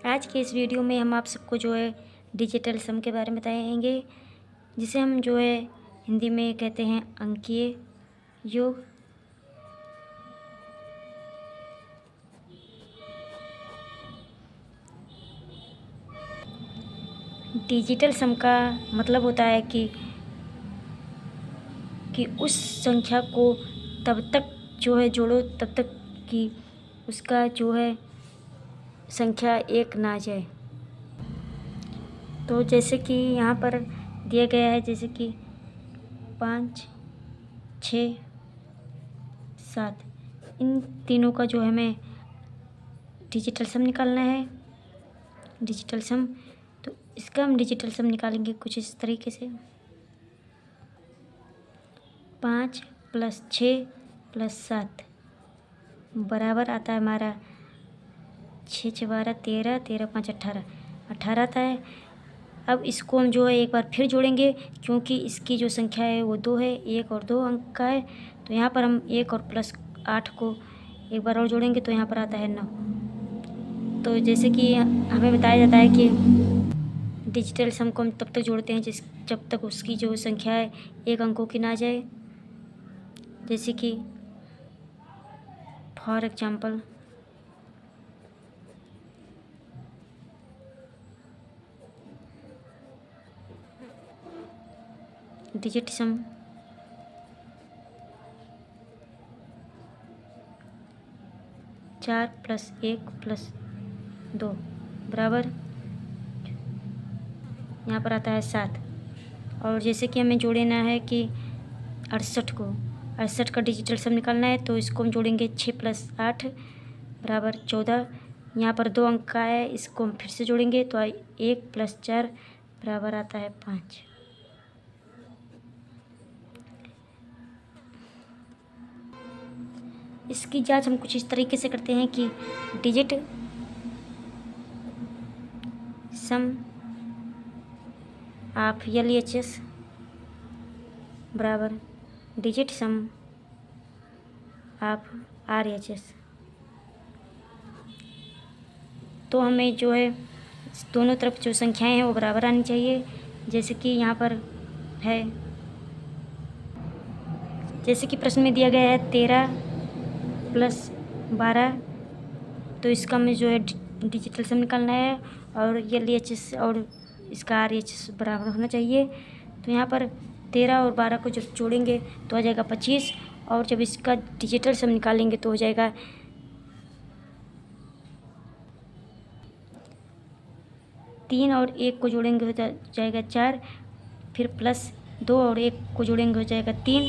आज के इस वीडियो में हम आप सबको जो है डिजिटल सम के बारे में बताएंगे, जिसे हम जो है हिंदी में कहते हैं अंकीय योग। डिजिटल सम का मतलब होता है कि उस संख्या को तब तक जो है जोड़ो तब तक कि उसका जो है संख्या एक ना जाए। तो जैसे कि यहाँ पर दिया गया है, जैसे कि 5, 6, 7, इन तीनों का जो हमें डिजिटल सम निकालना है। डिजिटल सम, तो इसका हम डिजिटल सम निकालेंगे कुछ इस तरीके से। 5 + 6 + 7 बराबर आता है हमारा 6 × 12 13, 13 × 5 18, 18 आता है। अब इसको हम जो है एक बार फिर जोड़ेंगे, क्योंकि इसकी जो संख्या है वो 2 है, 1 और 2 अंक का है। तो यहाँ पर हम 1 और +8 को एक बार और जोड़ेंगे तो यहाँ पर आता है 9। तो जैसे कि हमें बताया जाता है कि डिजिटल सम को हम तब तक जोड़ते हैं जब तक उसकी जो संख्या है एक अंकों की ना जाए। जैसे कि फॉर एग्जाम्पल डिजिट सम 4 + 1 + 2 बराबर यहाँ पर आता है 7। और जैसे कि हमें जोड़ना है कि 68 को, 68 का डिजिटल सम निकालना है, तो इसको हम जोड़ेंगे 6 + 8 बराबर 14। यहाँ पर 2 अंक का है, इसको हम फिर से जोड़ेंगे तो 1 + 4 बराबर आता है 5। इसकी जांच हम कुछ इस तरीके से करते हैं कि डिजिट सम ऑफ LHS बराबर डिजिट सम ऑफ RHS। तो हमें जो है दोनों तरफ जो संख्याएं हैं वो बराबर आनी चाहिए। जैसे कि यहाँ पर है, जैसे कि प्रश्न में दिया गया है 13 + 12, तो इसका हमें जो है डिजिटल सम निकालना है और LHS और इसका RHS बराबर होना चाहिए। तो यहाँ पर 13 और 12 को जब जोड़ेंगे तो आ जाएगा 25, और जब इसका डिजिटल सम निकालेंगे तो हो जाएगा 3 और 1 को जोड़ेंगे हो जाएगा 4, फिर +2 और 1 को जोड़ेंगे हो जाएगा 3,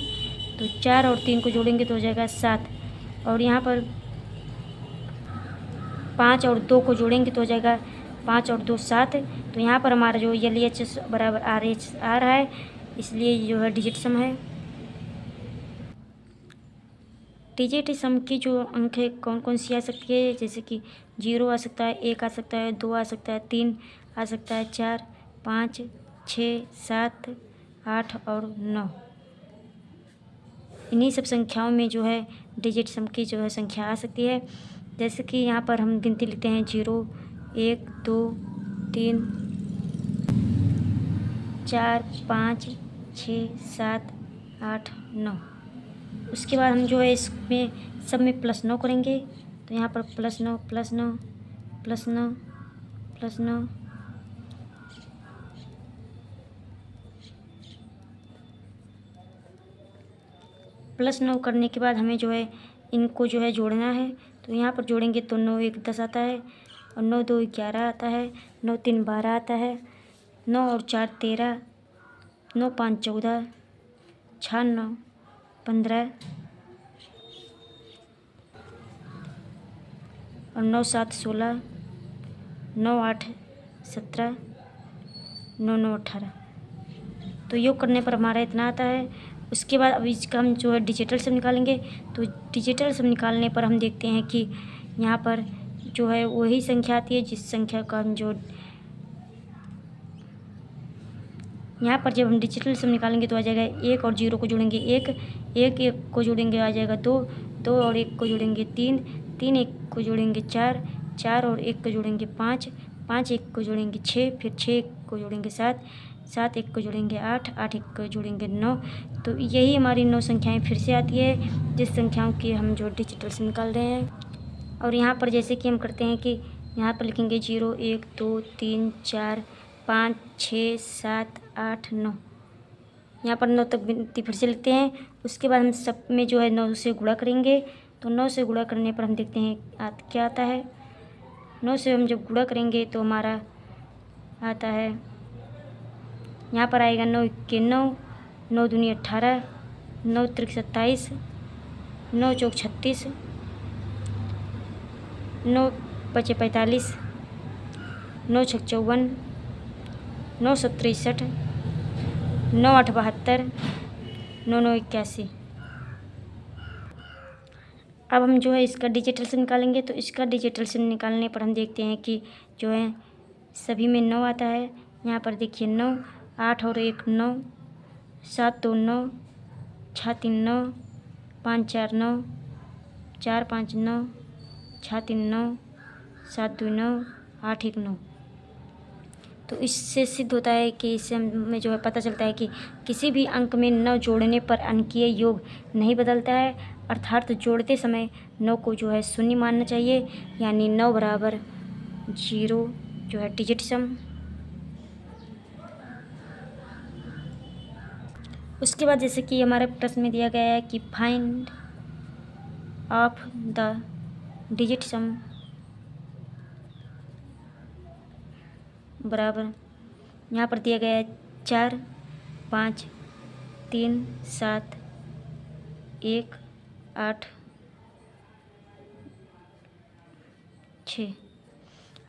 तो 4 और 3 को जोड़ेंगे तो हो जाएगा 7, और यहाँ पर 5 और 2 को जोड़ेंगे तो हो जाएगा 5 और 2 7। तो यहाँ पर हमारा जो LHS बराबर RH आ रहा है, इसलिए जो है डिजिट सम है। डिजिट सम की जो अंक है कौन कौन सी आ सकती है, जैसे कि 0 आ सकता है, 1 आ सकता है, 2 आ सकता है, 3 आ सकता है, 4, 5, 6, 7, 8 और 9। इन्हीं सब संख्याओं में जो है डिजिट सम की जो है संख्या आ सकती है। जैसे कि यहाँ पर हम गिनती लिखते हैं 0, 1, 2, 3, 4, 5, 6, 7, 8, 9। उसके बाद हम जो है इसमें सब में +9 करेंगे, तो यहाँ पर +9 +9 +9 +9 +9 करने के बाद हमें जो है इनको जो है जोड़ना है। तो यहाँ पर जोड़ेंगे तो 9 1 10 आता है, और 9 2 11 आता है, 9 3 12 आता है, 9 और 4 13, 9 5 14, 6 9 15, और 9 7 16, 9 8 17, 9 9 18। तो योग करने पर हमारा इतना आता है। उसके बाद अब इसका हम जो है डिजिटल सम निकालेंगे। तो डिजिटल सम निकालने पर हम देखते हैं कि यहाँ पर जो है वही संख्या आती है जिस संख्या का हम जो यहाँ पर जब हम डिजिटल सम निकालेंगे तो आ जाएगा 1 और 0 को जोड़ेंगे 1, 1 1 को जोड़ेंगे आ जाएगा 2, 2 और 1 को जोड़ेंगे 3, 3 1 को जोड़ेंगे 4, 4 और 1 को जोड़ेंगे 5, 5 1 को जोड़ेंगे 6, फिर 6 1 को जोड़ेंगे 7, 7 1 को जोड़ेंगे 8, 8 1 को जोड़ेंगे 9। तो यही हमारी 9 संख्याएं फिर से आती है, जिस संख्याओं की हम जो डिजिटल से निकाल रहे हैं। और यहाँ पर जैसे कि हम करते हैं कि यहाँ पर लिखेंगे 0 1 2 3 4 5 6 7 8 9। यहाँ पर 9 तक गिनती फिर से लिखते हैं। उसके बाद हम सब में जो है 9 से गुणा करेंगे। तो 9 से गुणा करने पर हम देखते हैं क्या आता है। 9 से हम जब गुणा करेंगे तो हमारा आता है, यहाँ पर आएगा 9 1 9, 9 दूनी 18, 9 त्रिक 27, 9 चौक 36, 9 पचे 45, 9 छक 54, 9 7 63, 9 8 72, 9 9 81। अब हम जो है इसका डिजिटल से निकालेंगे। तो इसका डिजिटल से निकालने पर हम देखते हैं कि जो है सभी में 9 आता है। यहाँ पर देखिए 9, 8 और 1 9, 7 2 9, 6 3 9, 5 4 9, 4 5 9, 6 3 9, 7 2 9, 8 1 9। तो इससे सिद्ध होता है कि इससे हमें जो है पता चलता है कि किसी भी अंक में 9 जोड़ने पर अंकीय योग नहीं बदलता है, अर्थात जोड़ते समय 9 को जो है शून्य मानना चाहिए, यानी 9 बराबर 0 जो है डिजिट सम। उसके बाद जैसे कि हमारे प्रश्न में दिया गया है कि फाइंड ऑफ द डिजिट सम बराबर, यहाँ पर दिया गया है 4 5 3 7 1 8 6।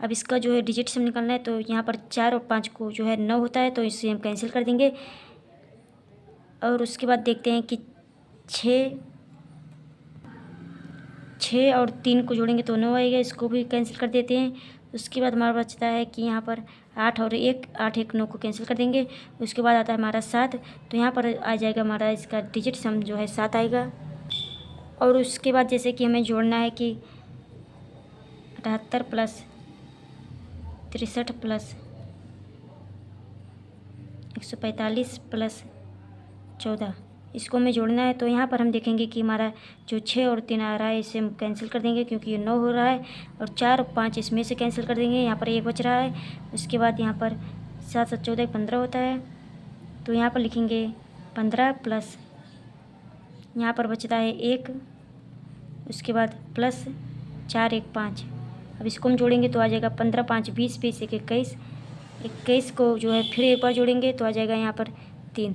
अब इसका जो है डिजिट सम निकालना है। तो यहाँ पर 4 और 5 को जो है 9 होता है, तो इसे हम कैंसिल कर देंगे। और उसके बाद देखते हैं कि 6 और 3 को जोड़ेंगे तो 9 आएगा, इसको भी कैंसिल कर देते हैं। उसके बाद हमारा बचता है कि यहाँ पर 8 और 1, 8 1 9 को कैंसिल कर देंगे। उसके बाद आता है हमारा 7, तो यहाँ पर आ जाएगा हमारा इसका डिजिट सम जो है 7 आएगा। और उसके बाद जैसे कि हमें जोड़ना है कि 78 प्लस 63 प्लस 145 प्लस 14, इसको हमें जोड़ना है। तो यहाँ पर हम देखेंगे कि हमारा जो 6 और 3 आ रहा है इसे हम कैंसिल कर देंगे, क्योंकि ये 9 हो रहा है। और 4 और 5 इसमें से कैंसिल कर देंगे, यहाँ पर 1 बच रहा है। उसके बाद यहाँ पर 7 7 14 15 होता है, तो यहाँ पर लिखेंगे 15 प्लस, यहाँ पर बचता है 1, उसके बाद प्लस 4 1 5। अब इसको हम जोड़ेंगे तो आ जाएगा 15 5 20, 20 1 21, 21 को जो है फिर एक बार जोड़ेंगे तो आ जाएगा यहाँ पर 3।